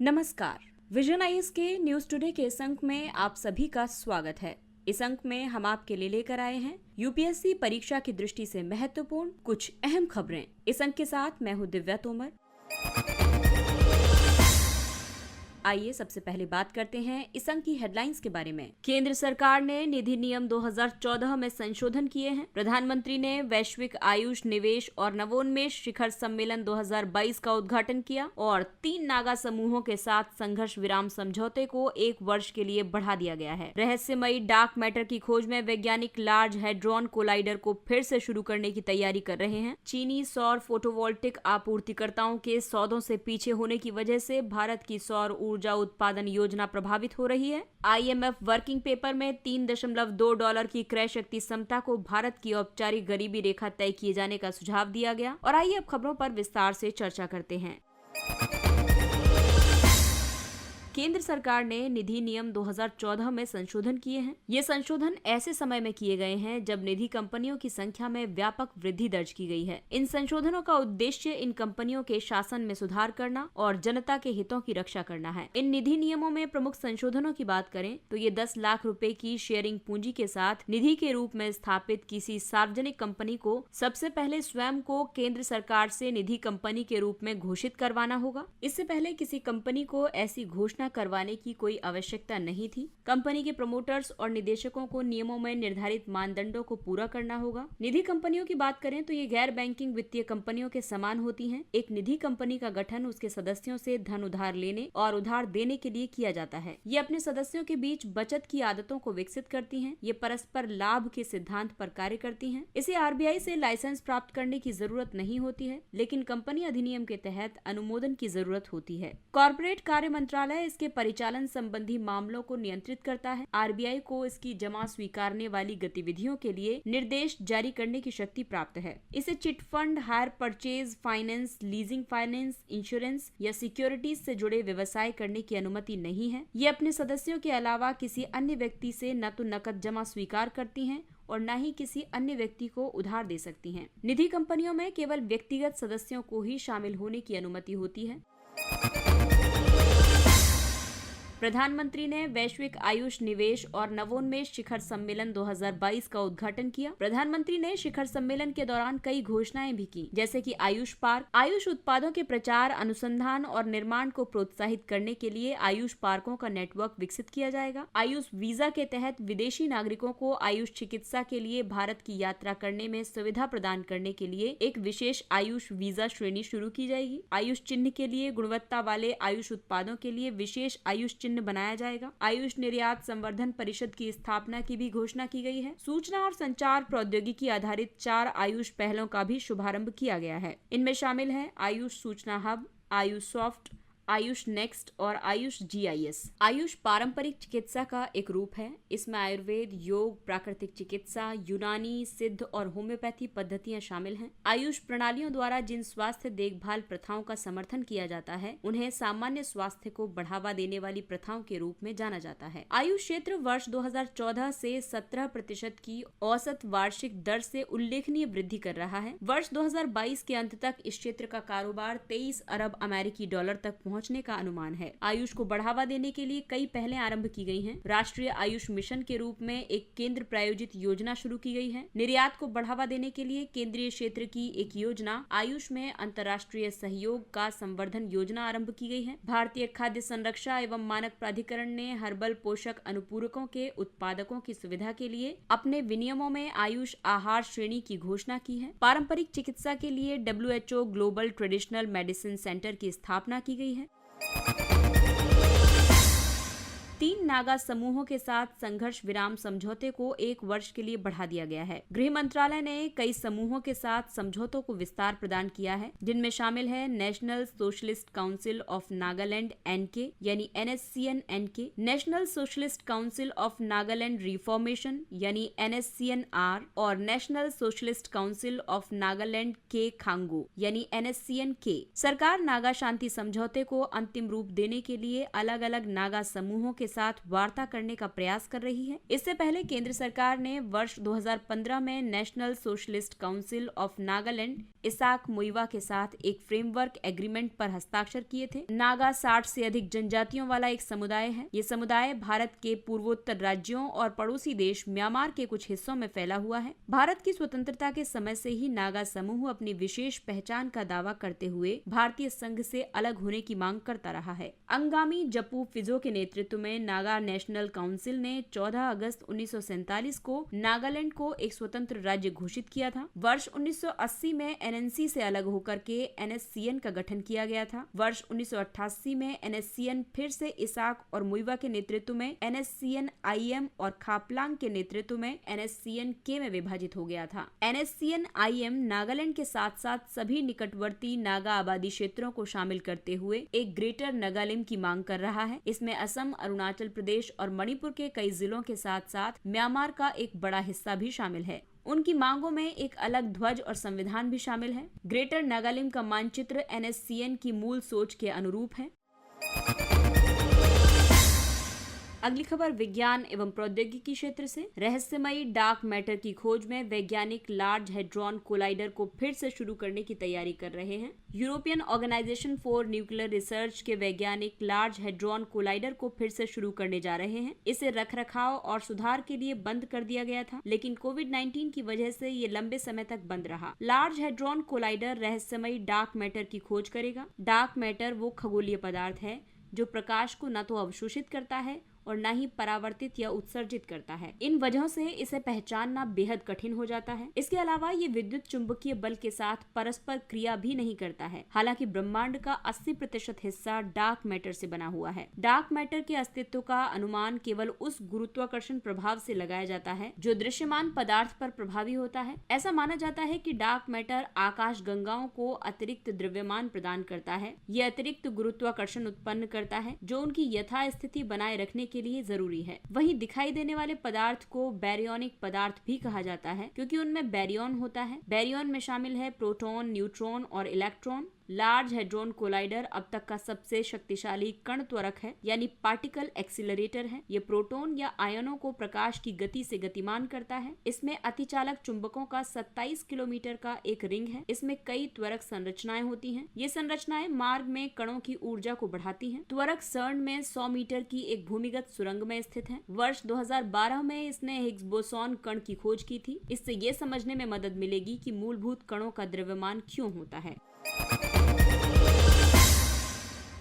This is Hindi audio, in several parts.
नमस्कार। विजन आईएएस के न्यूज टुडे के इस अंक में आप सभी का स्वागत है। इस अंक में हम आपके लिए लेकर आए हैं यूपीएससी परीक्षा की दृष्टि से महत्वपूर्ण कुछ अहम खबरें। इस अंक के साथ मैं हूं दिव्या तोमर। आइए सबसे पहले बात करते हैं इस अंक की हेडलाइंस के बारे में। केंद्र सरकार ने निधि नियम 2014 में संशोधन किए हैं। प्रधानमंत्री ने वैश्विक आयुष निवेश और नवोन्मेष शिखर सम्मेलन 2022 का उद्घाटन किया और 3 नागा समूहों के साथ संघर्ष विराम समझौते को 1 वर्ष के लिए बढ़ा दिया गया है। रहस्यमयी डार्क मैटर की खोज में वैज्ञानिक लार्ज हैड्रॉन कोलाइडर को फिर से शुरू करने की तैयारी कर रहे हैं। चीनी सौर फोटोवोल्टिक आपूर्तिकर्ताओं के सौदों से पीछे होने की वजह से भारत की सौर ऊर्जा उत्पादन योजना प्रभावित हो रही है। आईएमएफ वर्किंग पेपर में $3.2 की क्रय शक्ति क्षमता को भारत की औपचारिक गरीबी रेखा तय किए जाने का सुझाव दिया गया। और आइए अब खबरों पर विस्तार से चर्चा करते हैं। केंद्र सरकार ने निधि नियम 2014 में संशोधन किए हैं। ये संशोधन ऐसे समय में किए गए हैं जब निधि कंपनियों की संख्या में व्यापक वृद्धि दर्ज की गई है। इन संशोधनों का उद्देश्य इन कंपनियों के शासन में सुधार करना और जनता के हितों की रक्षा करना है। इन निधि नियमों में प्रमुख संशोधनों की बात करें तो ये 10 लाख रुपए की शेयरिंग पूंजी के साथ निधि के रूप में स्थापित किसी सार्वजनिक कंपनी को सबसे पहले स्वयं को केंद्र सरकार से निधि कंपनी के रूप में घोषित करवाना होगा। इससे पहले किसी कंपनी को ऐसी घोषणा करवाने की कोई आवश्यकता नहीं थी। कंपनी के प्रमोटर्स और निदेशकों को नियमों में निर्धारित मानदंडों को पूरा करना होगा। निधि कंपनियों की बात करें तो ये गैर बैंकिंग वित्तीय कंपनियों के समान होती हैं। एक निधि कंपनी का गठन उसके सदस्यों से धन उधार लेने और उधार देने के लिए किया जाता है। ये अपने सदस्यों के बीच बचत की आदतों को विकसित करती हैं। ये परस्पर लाभ के सिद्धांत पर कार्य करती हैं। इसे आरबीआई से लाइसेंस प्राप्त करने की जरूरत नहीं होती है, लेकिन कंपनी अधिनियम के तहत अनुमोदन की जरूरत होती है। कॉर्पोरेट कार्य मंत्रालय इसके परिचालन संबंधी मामलों को नियंत्रित करता है। आरबीआई को इसकी जमा स्वीकारने वाली गतिविधियों के लिए निर्देश जारी करने की शक्ति प्राप्त है। इसे chit fund, hire purchase finance, leasing finance, insurance या सिक्योरिटीज से जुड़े व्यवसाय करने की अनुमति नहीं है। ये अपने सदस्यों के अलावा किसी अन्य व्यक्ति से न तो नकद जमा स्वीकार करती हैं और न ही किसी अन्य व्यक्ति को उधार दे सकती हैं। निधि कंपनियों में केवल व्यक्तिगत सदस्यों को ही शामिल होने की अनुमति होती है। प्रधानमंत्री ने वैश्विक आयुष निवेश और नवोन्मेष शिखर सम्मेलन 2022 का उद्घाटन किया। प्रधानमंत्री ने शिखर सम्मेलन के दौरान कई घोषणाएं भी की, जैसे कि आयुष पार्क, आयुष उत्पादों के प्रचार, अनुसंधान और निर्माण को प्रोत्साहित करने के लिए आयुष पार्कों का नेटवर्क विकसित किया जाएगा। आयुष वीजा के तहत विदेशी नागरिकों को आयुष चिकित्सा के लिए भारत की यात्रा करने में सुविधा प्रदान करने के लिए एक विशेष आयुष वीजा श्रेणी शुरू की जाएगी। आयुष चिन्ह के लिए गुणवत्ता वाले आयुष उत्पादों के लिए विशेष आयुष चिन्ह बनाया जाएगा। आयुष निर्यात संवर्धन परिषद की स्थापना की भी घोषणा की गई है। सूचना और संचार प्रौद्योगिकी आधारित 4 आयुष पहलों का भी शुभारंभ किया गया है। इनमें शामिल है आयुष सूचना hub, Ayush soft, Ayush next और आयुष जीआईएस। आयुष पारंपरिक चिकित्सा का एक रूप है। इसमें आयुर्वेद, योग, प्राकृतिक चिकित्सा, यूनानी, सिद्ध और होम्योपैथी पद्धतियां शामिल हैं। आयुष प्रणालियों द्वारा जिन स्वास्थ्य देखभाल प्रथाओं का समर्थन किया जाता है, उन्हें सामान्य स्वास्थ्य को बढ़ावा देने वाली प्रथाओं के रूप में जाना जाता है। आयुष क्षेत्र वर्ष 2014 से 17% की औसत वार्षिक दर से उल्लेखनीय वृद्धि कर रहा है। वर्ष 2022 के अंत तक इस क्षेत्र का कारोबार 23 अरब अमेरिकी डॉलर तक पहुंचने का अनुमान है। आयुष को बढ़ावा देने के लिए कई पहलें आरंभ की गई हैं। राष्ट्रीय आयुष मिशन के रूप में एक केंद्र प्रायोजित योजना शुरू की गई है। निर्यात को बढ़ावा देने के लिए केंद्रीय क्षेत्र की एक योजना आयुष में अंतर्राष्ट्रीय सहयोग का संवर्धन योजना आरंभ की गई है। भारतीय खाद्य संरक्षा एवं मानक प्राधिकरण ने हर्बल पोषक अनुपूरकों के उत्पादकों की सुविधा के लिए अपने विनियमों में आयुष आहार श्रेणी की घोषणा की है। पारंपरिक चिकित्सा के लिए WHO global traditional medicine centre की स्थापना की गई है। 3 नागा समूहों के साथ संघर्ष विराम समझौते को 1 वर्ष के लिए बढ़ा दिया गया है। गृह मंत्रालय ने कई समूहों के साथ समझौतों को विस्तार प्रदान किया है, जिनमें शामिल है national Socialist Council of Nagaland NK यानी NSCN NK, national Socialist Council of Nagaland reformation यानी NSCN-R और national Socialist Council of Nagaland के खांगो यानी NSCN-K। सरकार नागा शांति समझौते को अंतिम रूप देने के लिए अलग अलग नागा समूहों के साथ वार्ता करने का प्रयास कर रही है। इससे पहले केंद्र सरकार ने वर्ष 2015 में National Socialist Council of Nagaland Isak Muivah के साथ एक फ्रेमवर्क एग्रीमेंट पर हस्ताक्षर किए थे। नागा 60 से अधिक जनजातियों वाला एक समुदाय है। ये समुदाय भारत के पूर्वोत्तर राज्यों और पड़ोसी देश म्यांमार के कुछ हिस्सों में फैला हुआ है। भारत की स्वतंत्रता के समय से ही नागा समूह अपनी विशेष पहचान का दावा करते हुए भारतीय संघ से अलग होने की मांग करता रहा है। अंगामी जपू फिजो के नेतृत्व में नागा नेशनल काउंसिल ने 14 अगस्त 1947 को नागालैंड को एक स्वतंत्र राज्य घोषित किया था। वर्ष 1980 में एनएनसी से अलग होकर के एनएससीएन का गठन किया गया था। वर्ष 1988 में एनएससीएन फिर से इसाक और मुइवा के नेतृत्व में एनएससीएन आईएम और खापलांग के नेतृत्व में एनएससीएन के में विभाजित हो गया था। एनएससीएन आईएम नागालैंड के साथ साथ सभी निकटवर्ती नागा आबादी क्षेत्रों को शामिल करते हुए एक ग्रेटर नगालिम की मांग कर रहा है। इसमें असम, अरुणाचल प्रदेश और मणिपुर के कई जिलों के साथ साथ म्यांमार का एक बड़ा हिस्सा भी शामिल है। उनकी मांगों में एक अलग ध्वज और संविधान भी शामिल है। ग्रेटर नागालैंड का मानचित्र एनएससीएन की मूल सोच के अनुरूप है। अगली खबर विज्ञान एवं प्रौद्योगिकी क्षेत्र से। रहस्यमयी डार्क मैटर की खोज में वैज्ञानिक लार्ज हेड्रॉन कोलाइडर को फिर से शुरू करने की तैयारी कर रहे हैं। European Organization for Nuclear Research के वैज्ञानिक लार्ज हेड्रॉन कोलाइडर को फिर से शुरू करने जा रहे हैं। इसे रखरखाव और सुधार के लिए बंद कर दिया गया था, लेकिन कोविड-19 की वजह से ये लंबे समय तक बंद रहा। लार्ज हेड्रॉन कोलाइडर रहस्यमयी डार्क मैटर की खोज करेगा। डार्क मैटर वो खगोलीय पदार्थ है जो प्रकाश को न तो अवशोषित करता है और न ही परावर्तित या उत्सर्जित करता है। इन वजहों से इसे पहचानना बेहद कठिन हो जाता है। इसके अलावा ये विद्युत चुंबकीय बल के साथ परस्पर क्रिया भी नहीं करता है। हालांकि ब्रह्मांड का 80% हिस्सा डार्क मैटर से बना हुआ है। डार्क मैटर के अस्तित्व का अनुमान केवल उस गुरुत्वाकर्षण प्रभाव से लगाया जाता है जो दृश्यमान पदार्थ पर प्रभावी होता है। ऐसा माना जाता है कि डार्क मैटर आकाश गंगाओं को अतिरिक्त द्रव्यमान प्रदान करता है। ये अतिरिक्त गुरुत्वाकर्षण उत्पन्न करता है जो उनकी यथास्थिति बनाए रखने के लिए जरूरी है। वहीं दिखाई देने वाले पदार्थ को बैरियोनिक पदार्थ भी कहा जाता है क्योंकि उनमें बैरियन होता है। बैरियन में शामिल है प्रोटॉन, न्यूट्रॉन और इलेक्ट्रॉन। लार्ज हेड्रॉन कोलाइडर अब तक का सबसे शक्तिशाली कण त्वरक है, यानी पार्टिकल एक्सीलरेटर है। ये प्रोटॉन या आयनों को प्रकाश की गति से गतिमान करता है। इसमें अतिचालक चुंबकों का 27 किलोमीटर का एक रिंग है। इसमें कई त्वरक संरचनाएं होती हैं। ये संरचनाएं मार्ग में कणों की ऊर्जा को बढ़ाती हैं। त्वरक सर्न में 100 मीटर की एक भूमिगत सुरंग में स्थित है। वर्ष 2012 में इसने हिग्स बोसॉन कण की खोज की थी। इससे ये समझने में मदद मिलेगी कि मूलभूत कणों का द्रव्यमान क्यों होता है।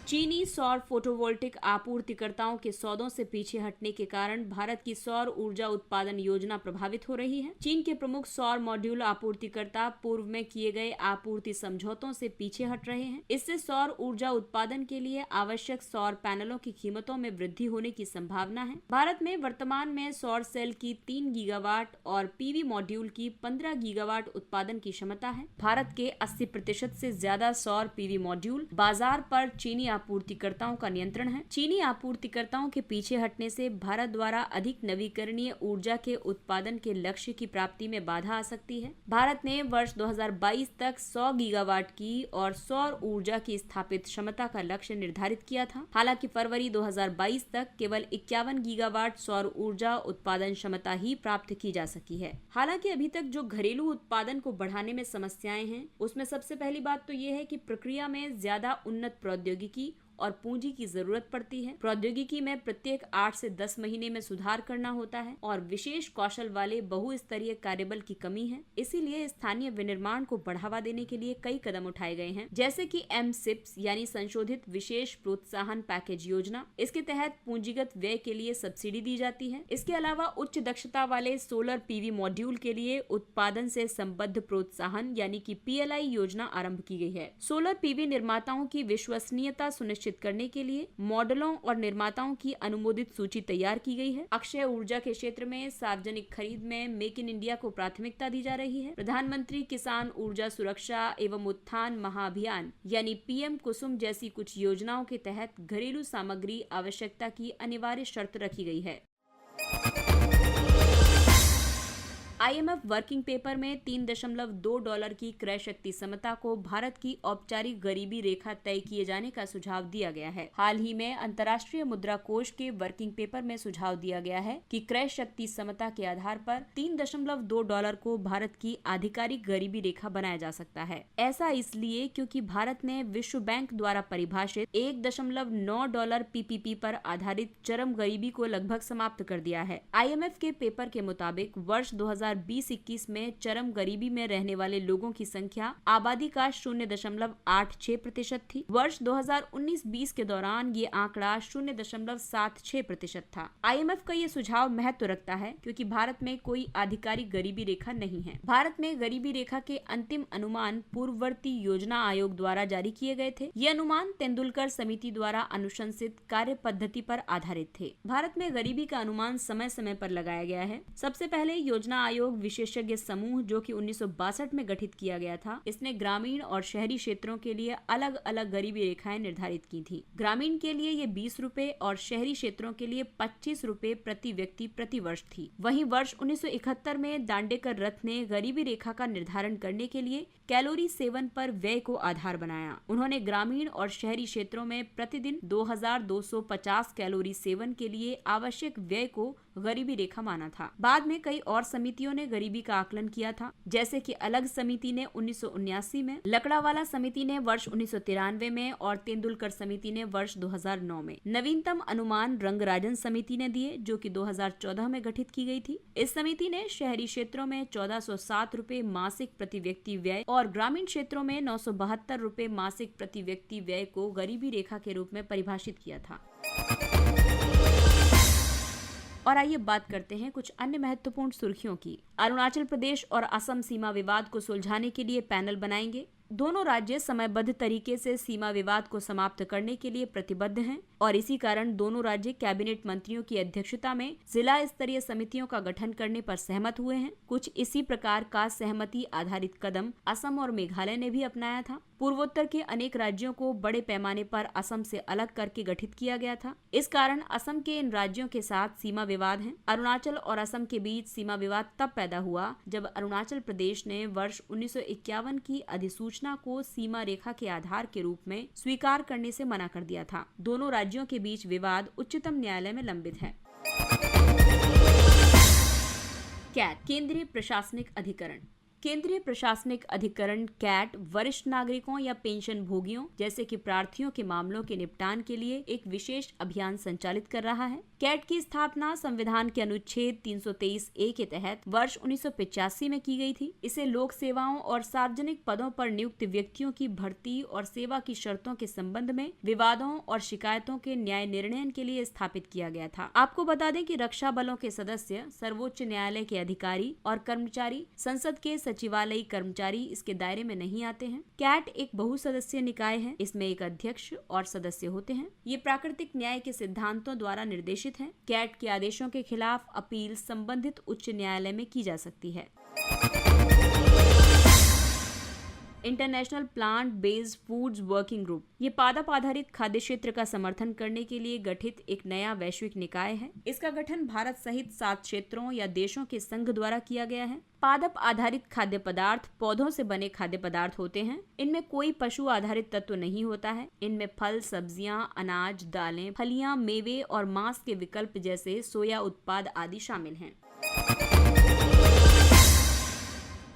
चीनी सौर फोटोवोल्टिक आपूर्तिकर्ताओं के सौदों से पीछे हटने के कारण भारत की सौर ऊर्जा उत्पादन योजना प्रभावित हो रही है। चीन के प्रमुख सौर मॉड्यूल आपूर्तिकर्ता पूर्व में किए गए आपूर्ति समझौतों से पीछे हट रहे हैं। इससे सौर ऊर्जा उत्पादन के लिए आवश्यक सौर पैनलों की कीमतों में वृद्धि होने की संभावना है। भारत में वर्तमान में सौर सेल की 3 गीगावाट और पीवी मॉड्यूल की 15 गीगावाट उत्पादन की क्षमता है। भारत के 80% से ज्यादा सौर पीवी मॉड्यूल बाजार पर चीनी आपूर्तिकर्ताओं का नियंत्रण है। चीनी आपूर्तिकर्ताओं के पीछे हटने से भारत द्वारा अधिक नवीकरणीय ऊर्जा के उत्पादन के लक्ष्य की प्राप्ति में बाधा आ सकती है। भारत ने वर्ष 2022 तक 100 गीगावाट की और सौर ऊर्जा की स्थापित क्षमता का लक्ष्य निर्धारित किया था। हालांकि फरवरी 2022 तक केवल 51 गीगावाट सौर ऊर्जा उत्पादन क्षमता ही प्राप्त की जा सकी है। हालांकि अभी तक जो घरेलू उत्पादन को बढ़ाने में समस्याएं हैं, उसमें सबसे पहली बात तो ये है कि प्रक्रिया में ज्यादा उन्नत प्रौद्योगिकी और पूंजी की जरूरत पड़ती है। प्रौद्योगिकी में प्रत्येक 8 से 10 महीने में सुधार करना होता है और विशेष कौशल वाले बहुस्तरीय कार्यबल की कमी है। इसीलिए स्थानीय विनिर्माण को बढ़ावा देने के लिए कई कदम उठाए गए हैं, जैसे कि MSIPS यानी संशोधित विशेष प्रोत्साहन पैकेज योजना। इसके तहत पूंजीगत व्यय के लिए सब्सिडी दी जाती है। इसके अलावा उच्च दक्षता वाले सोलर PV मॉड्यूल के लिए उत्पादन से संबद्ध प्रोत्साहन यानी कि PLI योजना आरंभ की गई है। सोलर PV निर्माताओं की विश्वसनीयता सुनिश्चित करने के लिए मॉडलों और निर्माताओं की अनुमोदित सूची तैयार की गई है। अक्षय ऊर्जा के क्षेत्र में सार्वजनिक खरीद में मेक इन इंडिया को प्राथमिकता दी जा रही है। प्रधानमंत्री किसान ऊर्जा सुरक्षा एवं उत्थान महाअभियान यानी PM कुसुम जैसी कुछ योजनाओं के तहत घरेलू सामग्री आवश्यकता की अनिवार्य शर्त रखी गई है। IMF वर्किंग पेपर में $3.2 की क्रय शक्ति समता को भारत की औपचारिक गरीबी रेखा तय किए जाने का सुझाव दिया गया है। हाल ही में अंतर्राष्ट्रीय मुद्रा कोष के वर्किंग पेपर में सुझाव दिया गया है कि क्रय शक्ति समता के आधार पर $3.2 को भारत की आधिकारिक गरीबी रेखा बनाया जा सकता है। ऐसा इसलिए क्योंकि भारत ने विश्व बैंक द्वारा परिभाषित $1.9 PPP पर आधारित चरम गरीबी को लगभग समाप्त कर दिया है। IMF के पेपर के मुताबिक वर्ष 2020-21 में चरम गरीबी में रहने वाले लोगों की संख्या आबादी का 0.86% थी। वर्ष 2019-20 के दौरान ये आंकड़ा 0.76% था। IMF का ये सुझाव महत्व रखता है क्योंकि भारत में कोई आधिकारिक गरीबी रेखा नहीं है। भारत में गरीबी रेखा के अंतिम अनुमान पूर्ववर्ती योजना आयोग द्वारा जारी किए गए थे। ये अनुमान तेंदुलकर समिति द्वारा अनुशंसित कार्य पद्धति पर आधारित थे। भारत में गरीबी का अनुमान समय समय पर लगाया गया है। सबसे पहले योजना आयोग विशेषज्ञ समूह जो कि 1962 में गठित किया गया था, इसने ग्रामीण और शहरी क्षेत्रों के लिए अलग अलग गरीबी रेखाएं निर्धारित की थी। ग्रामीण के लिए ये 20 रुपए और शहरी क्षेत्रों के लिए 25 रुपए प्रति व्यक्ति प्रति वर्ष थी। वहीं वर्ष 1971 में दांडेकर रथ ने गरीबी रेखा का निर्धारण करने के लिए कैलोरी सेवन पर व्यय को आधार बनाया। उन्होंने ग्रामीण और शहरी क्षेत्रों में प्रतिदिन 2250 कैलोरी सेवन के लिए आवश्यक व्यय को गरीबी रेखा माना था। बाद में कई और समितियों ने गरीबी का आकलन किया था, जैसे कि अलग समिति ने 1979 में, लकड़ावाला समिति ने वर्ष 1993 में और तेंदुलकर समिति ने वर्ष 2009 में। नवीनतम अनुमान रंगराजन समिति ने दिए जो कि 2014 में गठित की गई थी। इस समिति ने शहरी क्षेत्रों में 1407 रुपए मासिक प्रति व्यक्ति व्यय और ग्रामीण क्षेत्रों में 972 रुपए मासिक प्रति व्यक्ति व्यय को गरीबी रेखा के रूप में परिभाषित किया था। और आइए बात करते हैं कुछ अन्य महत्वपूर्ण सुर्खियों की। अरुणाचल प्रदेश और असम सीमा विवाद को सुलझाने के लिए पैनल बनाएंगे। दोनों राज्य समयबद्ध तरीके से सीमा विवाद को समाप्त करने के लिए प्रतिबद्ध हैं और इसी कारण दोनों राज्य कैबिनेट मंत्रियों की अध्यक्षता में जिला स्तरीय समितियों का गठन करने पर सहमत हुए हैं। कुछ इसी प्रकार का सहमति आधारित कदम असम और मेघालय ने भी अपनाया था। पूर्वोत्तर के अनेक राज्यों को बड़े पैमाने पर असम से अलग करके गठित किया गया था। इस कारण असम के इन राज्यों के साथ सीमा विवाद है। अरुणाचल और असम के बीच सीमा विवाद तब पैदा हुआ जब अरुणाचल प्रदेश ने वर्ष 1951 की अधिसूचना को सीमा रेखा के आधार के रूप में स्वीकार करने से मना कर दिया था। दोनों राज्यों के बीच विवाद उच्चतम न्यायालय में लंबित है। कैट केंद्रीय प्रशासनिक अधिकरण। केंद्रीय प्रशासनिक अधिकरण कैट वरिष्ठ नागरिकों या पेंशन भोगियों जैसे कि प्रार्थियों के मामलों के निपटान के लिए एक विशेष अभियान संचालित कर रहा है। कैट की स्थापना संविधान के अनुच्छेद 323A के तहत वर्ष 1985 में की गई थी। इसे लोक सेवाओं और सार्वजनिक पदों पर नियुक्त व्यक्तियों की भर्ती और सेवा की शर्तों के संबंध में विवादों और शिकायतों के न्याय निर्णय के लिए स्थापित किया गया था। आपको बता दें कि रक्षा बलों के सदस्य, सर्वोच्च न्यायालय के अधिकारी और कर्मचारी, संसद के सचिवालयी कर्मचारी इसके दायरे में नहीं आते हैं। कैट एक बहुसदस्यीय निकाय है। इसमें एक अध्यक्ष और सदस्य होते हैं। ये प्राकृतिक न्याय के सिद्धांतों द्वारा निर्देशित है। कैट के आदेशों के खिलाफ अपील संबंधित उच्च न्यायालय में की जा सकती है। International plant based foods working group ये पादप आधारित खाद्य क्षेत्र का समर्थन करने के लिए गठित एक नया वैश्विक निकाय है। इसका गठन भारत सहित 7 क्षेत्रों या देशों के संघ द्वारा किया गया है। पादप आधारित खाद्य पदार्थ पौधों से बने खाद्य पदार्थ होते हैं। इनमें कोई पशु आधारित तत्व नहीं होता है। इनमें फल, सब्जियां, अनाज, दालें, फलियां, मेवे और मांस के विकल्प जैसे सोया उत्पाद आदि शामिल हैं।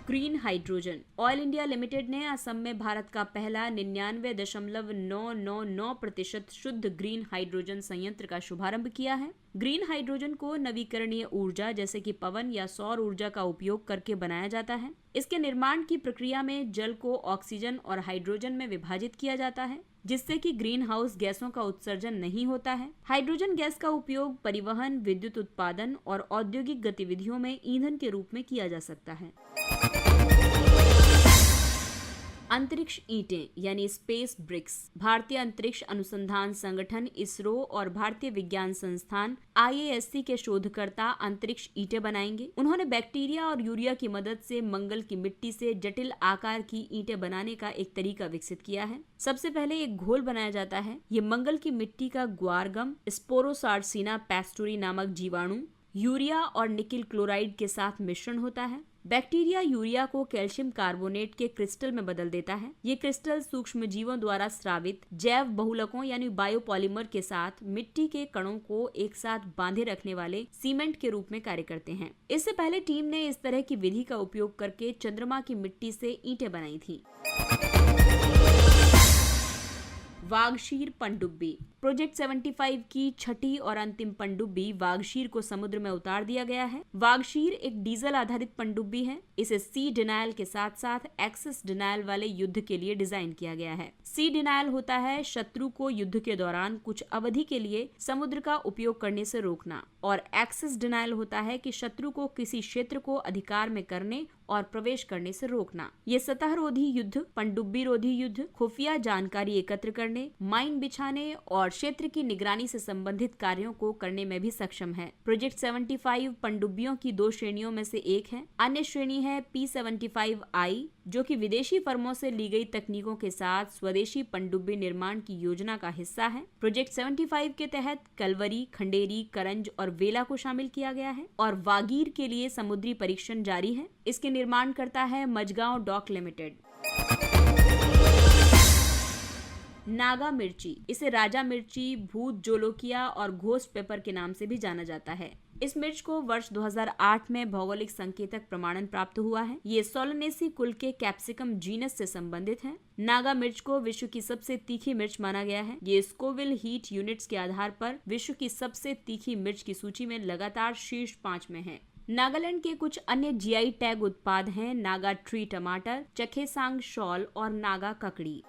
Green hydrogen. Oil India limited ने असम में भारत का पहला 99.999% शुद्ध ग्रीन हाइड्रोजन संयंत्र का शुभारंभ किया है। ग्रीन हाइड्रोजन को नवीकरणीय ऊर्जा जैसे कि पवन या सौर ऊर्जा का उपयोग करके बनाया जाता है। इसके निर्माण की प्रक्रिया में जल को ऑक्सीजन और हाइड्रोजन में विभाजित किया जाता है, जिससे कि ग्रीन हाउस गैसों का उत्सर्जन नहीं होता है। हाइड्रोजन गैस का उपयोग परिवहन, विद्युत उत्पादन और औद्योगिक गतिविधियों में ईंधन के रूप में किया जा सकता है। अंतरिक्ष ईंटें यानी स्पेस ब्रिक्स। भारतीय अंतरिक्ष अनुसंधान संगठन इसरो और भारतीय विज्ञान संस्थान IASC के शोधकर्ता अंतरिक्ष ईंटें बनाएंगे। उन्होंने बैक्टीरिया और यूरिया की मदद से मंगल की मिट्टी से जटिल आकार की ईंटें बनाने का एक तरीका विकसित किया है। सबसे पहले एक घोल बनाया जाता है। ये मंगल की मिट्टी का ग्वारगम, स्पोरोसार्सिना पेस्टोरी नामक जीवाणु यूरिया और निकिल क्लोराइड के साथ मिश्रण होता है। बैक्टीरिया यूरिया को कैल्शियम कार्बोनेट के क्रिस्टल में बदल देता है। ये क्रिस्टल सूक्ष्म जीवों द्वारा स्रावित जैव बहुलकों यानी बायोपॉलीमर के साथ मिट्टी के कणों को एक साथ बांधे रखने वाले सीमेंट के रूप में कार्य करते हैं। इससे पहले टीम ने इस तरह की विधि का उपयोग करके चंद्रमा की मिट्टी से ईंटें बनाई थी। वागशीर पनडुब्बी। प्रोजेक्ट 75 की छठी और अंतिम पनडुब्बी वागशीर को समुद्र में उतार दिया गया है। वागशीर एक डीजल आधारित पनडुब्बी है। इसे सी डिनायल के साथ साथ एक्सिस डिनायल वाले युद्ध के लिए डिजाइन किया गया है। सी डिनायल होता है शत्रु को युद्ध के दौरान कुछ अवधि के लिए समुद्र का उपयोग करने से रोकना, और एक्सिस डिनायल होता है कि शत्रु को किसी क्षेत्र को अधिकार में करने और प्रवेश करने से रोकना। ये सतह रोधी युद्ध, पनडुब्बी रोधी युद्ध, खुफिया जानकारी एकत्र करने, माइन बिछाने और क्षेत्र की निगरानी से संबंधित कार्यों को करने में भी सक्षम है। प्रोजेक्ट 75 पनडुब्बियों की 2 श्रेणियों में से एक है। अन्य श्रेणी है P75I, जो कि विदेशी फर्मों से ली गई तकनीकों के साथ स्वदेशी पनडुब्बी निर्माण की योजना का हिस्सा है। प्रोजेक्ट 75 के तहत कलवरी, खंडेरी, करंज और वेला को शामिल किया गया है और वागीर के लिए समुद्री परीक्षण जारी है। इसके निर्माण करता है मजगांव डॉक लिमिटेड। नागा मिर्ची, इसे राजा मिर्ची, भूत जोलोकिया और घोस्ट पेपर के नाम से भी जाना जाता है। इस मिर्च को वर्ष 2008 में भौगोलिक संकेतक प्रमाणन प्राप्त हुआ है। ये सोलनेसी कुल के कैप्सिकम जीनस से संबंधित है। नागा मिर्च को विश्व की सबसे तीखी मिर्च माना गया है। ये स्कोविल हीट यूनिट्स के आधार पर विश्व की सबसे तीखी मिर्च की सूची में लगातार शीर्ष 5 में है। नागालैंड के कुछ अन्य जीआई टैग उत्पाद हैं नागा ट्री टमाटर, चखेसांग शॉल और नागा ककड़ी।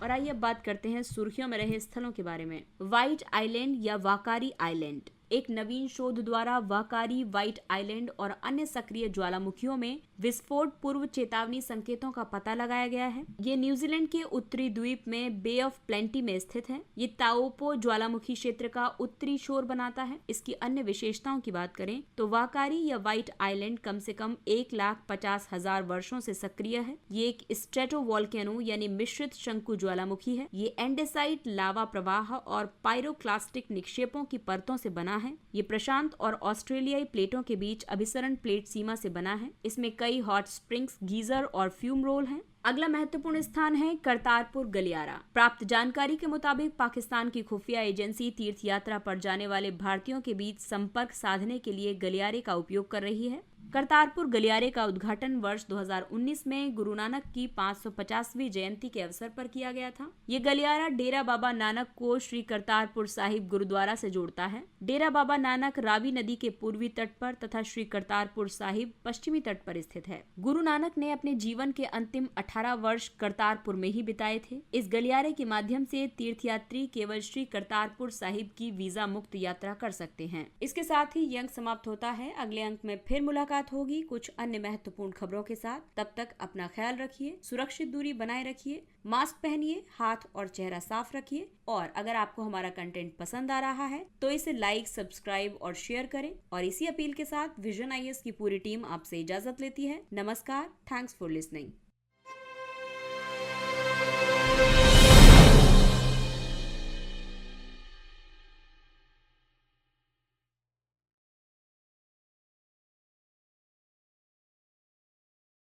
और आइए अब बात करते हैं सुर्खियों में रहे स्थलों के बारे में। व्हाइट आइलैंड या वाकारी आइलैंड। एक नवीन शोध द्वारा वाकारी, व्हाइट आइलैंड और अन्य सक्रिय ज्वालामुखियों में विस्फोट पूर्व चेतावनी संकेतों का पता लगाया गया है। ये न्यूजीलैंड के उत्तरी द्वीप में बे ऑफ प्लेंटी में स्थित है। ये ताओपो ज्वालामुखी क्षेत्र का उत्तरी शोर बनाता है। इसकी अन्य विशेषताओं की बात करें तो वाकारी या व्हाइट आइलैंड कम से कम 1,50,000 वर्षों से सक्रिय है। ये एक स्ट्रेटोवोल्केनो यानी मिश्रित शंकु ज्वालामुखी है। ये एंडेसाइट, लावा प्रवाह और पायरोक्लास्टिक निक्षेपों की परतों से बना है। ये प्रशांत और ऑस्ट्रेलियाई प्लेटों के बीच अभिसरण प्लेट सीमा से बना है। इसमें कई हॉट स्प्रिंग्स, गीजर और फ्यूम रोल हैं। अगला महत्वपूर्ण स्थान है करतारपुर गलियारा। प्राप्त जानकारी के मुताबिक पाकिस्तान की खुफिया एजेंसी तीर्थ यात्रा पर जाने वाले भारतीयों के बीच संपर्क साधने के लिए गलियारे का उपयोग कर रही है। करतारपुर गलियारे का उद्घाटन वर्ष 2019 में गुरु नानक की 550वीं जयंती के अवसर पर किया गया था। ये गलियारा डेरा बाबा नानक को श्री करतारपुर साहिब गुरुद्वारा से जोड़ता है। डेरा बाबा नानक रावी नदी के पूर्वी तट पर तथा श्री करतारपुर साहिब पश्चिमी तट पर स्थित है। गुरु नानक ने अपने जीवन के अंतिम 18 वर्ष करतारपुर में ही बिताए थे। इस गलियारे के माध्यम से तीर्थयात्री केवल श्री करतारपुर साहिब की वीजा मुक्त यात्रा कर सकते हैं। इसके साथ ही ये अंक समाप्त होता है। अगले अंक में फिर मुलाकात होगी कुछ अन्य महत्वपूर्ण खबरों के साथ। तब तक अपना ख्याल रखिए, सुरक्षित दूरी बनाए रखिए, मास्क पहनिए, हाथ और चेहरा साफ रखिए और अगर आपको हमारा कंटेंट पसंद आ रहा है तो इसे लाइक, सब्सक्राइब और शेयर करें। और इसी अपील के साथ विजन IAS की पूरी टीम आपसे इजाजत लेती है। नमस्कार, थैंक्स फॉर लिसनिंग।